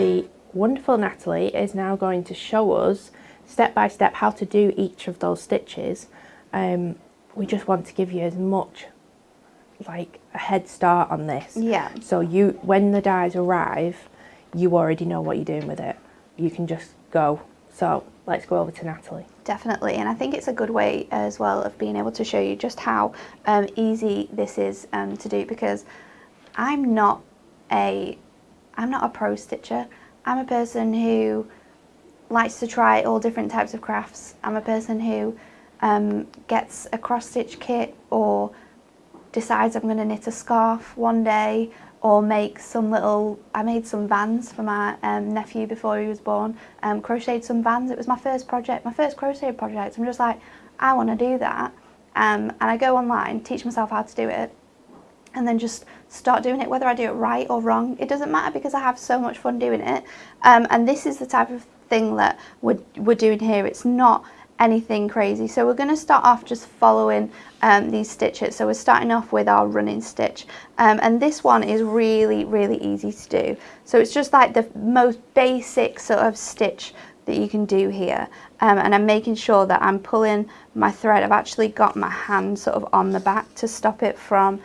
the wonderful Natalie is now going to show us step by step how to do each of those stitches. We just want to give you as much like a head start on this. Yeah. So when the dies arrive, you already know what you're doing with it. You can just go. So let's go over to Natalie. Definitely, and I think it's a good way as well of being able to show you just how easy this is to do, because I'm not a pro stitcher. I'm a person who likes to try all different types of crafts. I'm a person who gets a cross stitch kit, or decides I'm going to knit a scarf one day, or make some I made some vans for my nephew before he was born, crocheted some vans. It was my first project, my first crochet project. I'm just like, I want to do that. And I go online, teach myself how to do it, and then just start doing it, whether I do it right or wrong. It doesn't matter, because I have so much fun doing it. And this is the type of thing that we're doing here. It's not anything crazy. So we're going to start off just following these stitches. So we're starting off with our running stitch, and this one is really, really easy to do. So it's just like the most basic sort of stitch that you can do here, and I'm making sure that I'm pulling my thread. I've actually got my hand sort of on the back to stop it from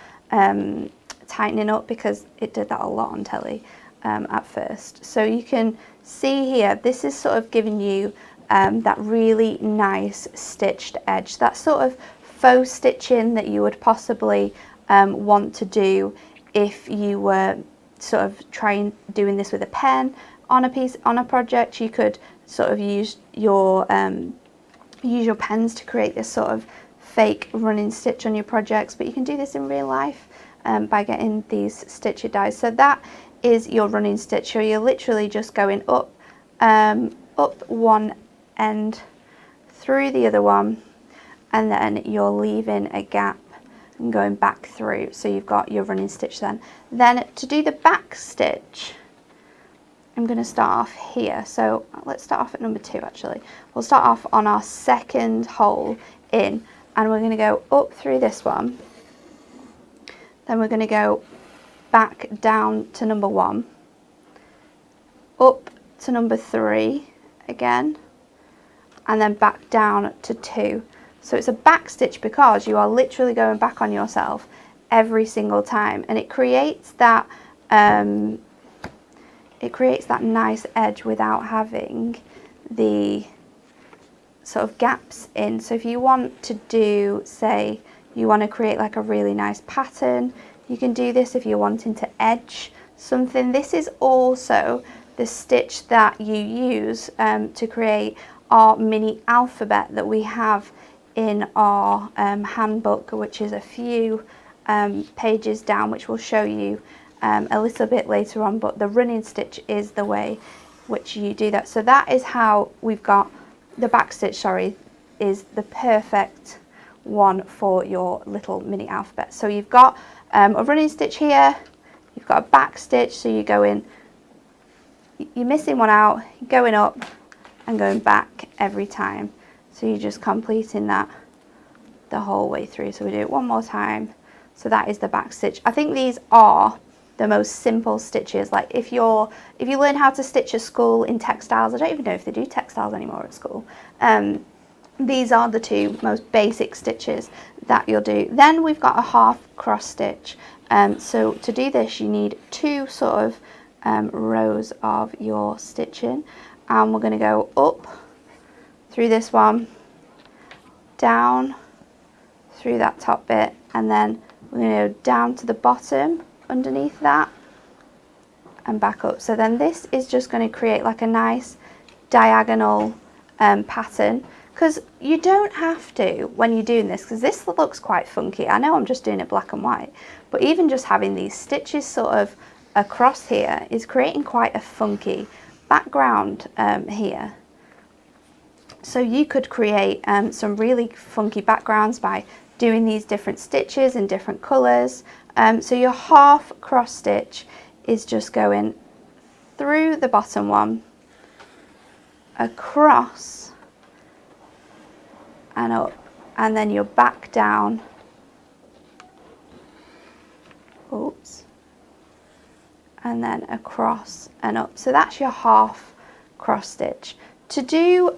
tightening up, because it did that a lot on telly at first. So you can see here, this is sort of giving you that really nice stitched edge, that sort of faux stitching that you would possibly want to do if you were sort of doing this with a pen on a project. You could sort of use your pens to create this sort of fake running stitch on your projects, but you can do this in real life by getting these Stitch It dies. So that is your running stitch. So you're literally just going up one end, through the other one, and then you're leaving a gap and going back through. So you've got your running stitch then. Then to do the back stitch, I'm going to start off here. So let's start off at number 2 actually. We'll start off on our second hole in, and we're going to go up through this one. Then we're going to go back down to number 1, up to number 3 again, and then back down to 2. So it's a back stitch because you are literally going back on yourself every single time, and it creates that nice edge without having the sort of gaps in. So if you want to do, say you want to create like a really nice pattern, you can do this. If you're wanting to edge something, this is also the stitch that you use to create our mini alphabet that we have in our handbook, which is a few pages down, which we'll show you a little bit later on. But the running stitch is the way which you do that. So that is how we've got the back stitch, sorry, is the perfect one for your little mini alphabet. So you've got a running stitch here, you've got a back stitch, so you go in, you're missing one out, going up and going back every time. So you're just completing that the whole way through. So we do it one more time. So that is the back stitch. I think these are the most simple stitches. Like if you learn how to stitch at school in textiles, I don't even know if they do textiles anymore at school. These are the 2 most basic stitches that you'll do. Then we've got a half cross stitch. So to do this, you need 2 sort of rows of your stitching, and we're going to go up through this one, down through that top bit, and then we're going to go down to the bottom underneath that and back up. So then this is just going to create like a nice diagonal pattern, because you don't have to when you're doing this, because this looks quite funky. I know I'm just doing it black and white, but even just having these stitches sort of across here is creating quite a funky background here. So you could create some really funky backgrounds by doing these different stitches in different colours. So your half cross stitch is just going through the bottom one, across and up, and then you're back down, oops, and then across and up. So that's your half cross stitch. To do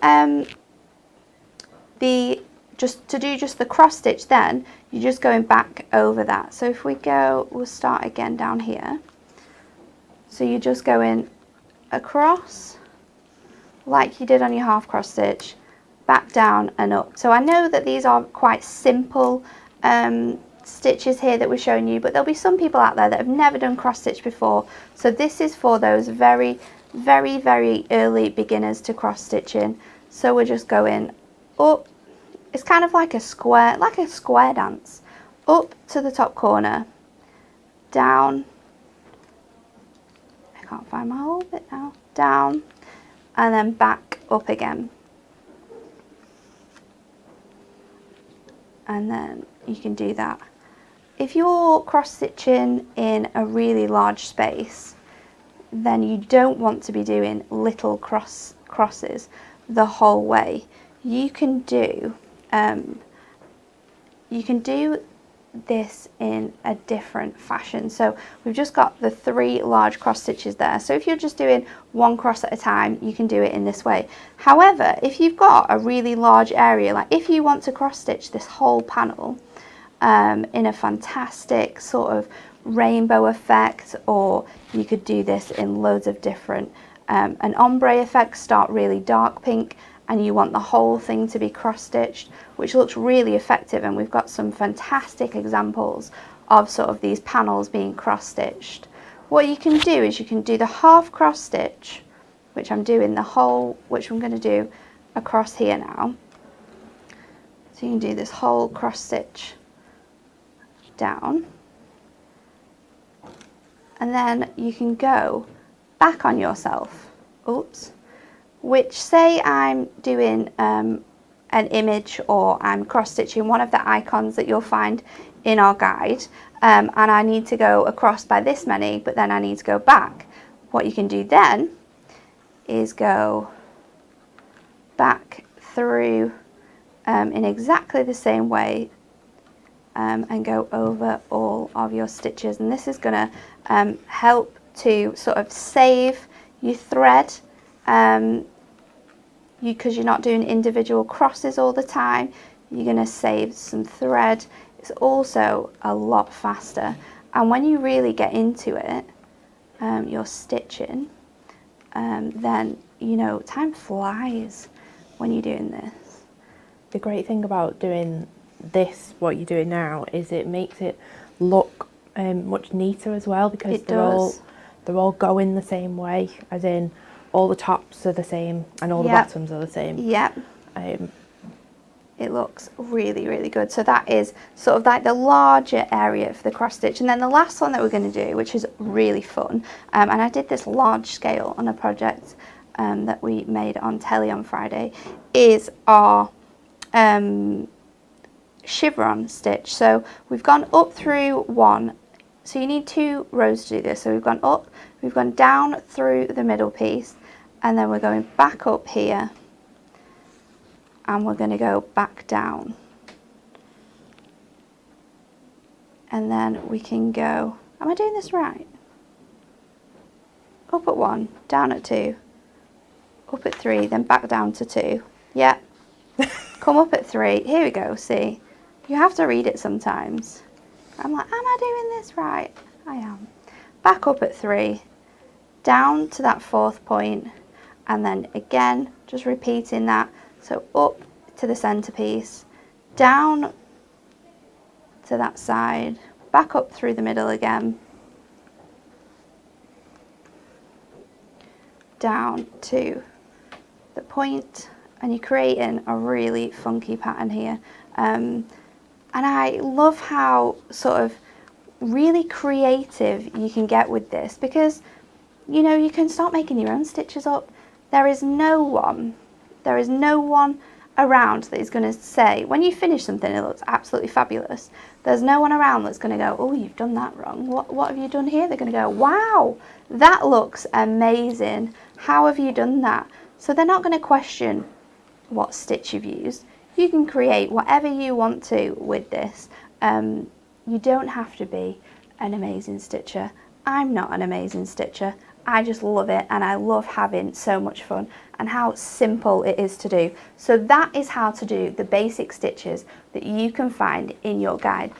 just the cross stitch, then you're just going back over that. So if we go, we'll start again down here. So you're just going across like you did on your half cross stitch, back down and up. So I know that these are quite simple stitches here that we're showing you, but there'll be some people out there that have never done cross stitch before. So this is for those very early beginners to cross stitching. So we're just going up. It's kind of like a square dance. Up to the top corner, down. I can't find my whole bit now. Down, and then back up again. And then you can do that. If you're cross stitching in a really large space, then you don't want to be doing little crosses the whole way. You can do this in a different fashion. So we've just got the 3 large cross stitches there. So if you're just doing one cross at a time, you can do it in this way. However, if you've got a really large area, like if you want to cross stitch this whole panel in a fantastic sort of rainbow effect, or you could do this in loads of different an ombre effect, start really dark pink, and you want the whole thing to be cross stitched, which looks really effective, and we've got some fantastic examples of sort of these panels being cross stitched. What you can do is you can do the half cross stitch, which I'm doing the whole, which I'm going to do across here now. So you can do this whole cross stitch down, and then you can go back on yourself. Oops. Which, say I'm doing an image, or I'm cross stitching one of the icons that you'll find in our guide, and I need to go across by this many, but then I need to go back. What you can do then is go back through in exactly the same way and go over all of your stitches, and this is going to help to sort of save your thread, because you're not doing individual crosses all the time. You're going to save some thread. It's also a lot faster, and when you really get into it, your stitching, then you know time flies when you're doing this. The great thing about doing this, what you're doing now, is it makes it look much neater as well, because they're all going the same way, as in all the tops are the same and all the bottoms are the same. Yep. It looks really good. So that is sort of like the larger area for the cross stitch. And then the last one that we're going to do, which is really fun, and I did this large scale on a project that we made on telly on Friday, is our chevron stitch. So we've gone up through one. So you need 2 rows to do this. So we've gone up, we've gone down through the middle piece, and then we're going back up here, and we're going to go back down. And then we can go, am I doing this right? Up at 1, down at 2, up at 3, then back down to 2. Yeah. Come up at 3. Here we go, see? You have to read it sometimes. I'm like, am I doing this right? I am. Back up at 3, down to that 4th point, and then again, just repeating that. So up to the centerpiece, down to that side, back up through the middle again, down to the point, and you're creating a really funky pattern here. And I love how sort of really creative you can get with this, because you know you can start making your own stitches up. There is no one around that is going to say, when you finish something it looks absolutely fabulous, there's no one around that's going to go, oh, you've done that wrong, what have you done here? They're going to go, wow, that looks amazing, how have you done that? So they're not going to question what stitch you've used. You can create whatever you want to with this. You don't have to be an amazing stitcher I'm not an amazing stitcher. I just love it, and I love having so much fun and how simple it is to do. So that is how to do the basic stitches that you can find in your guide.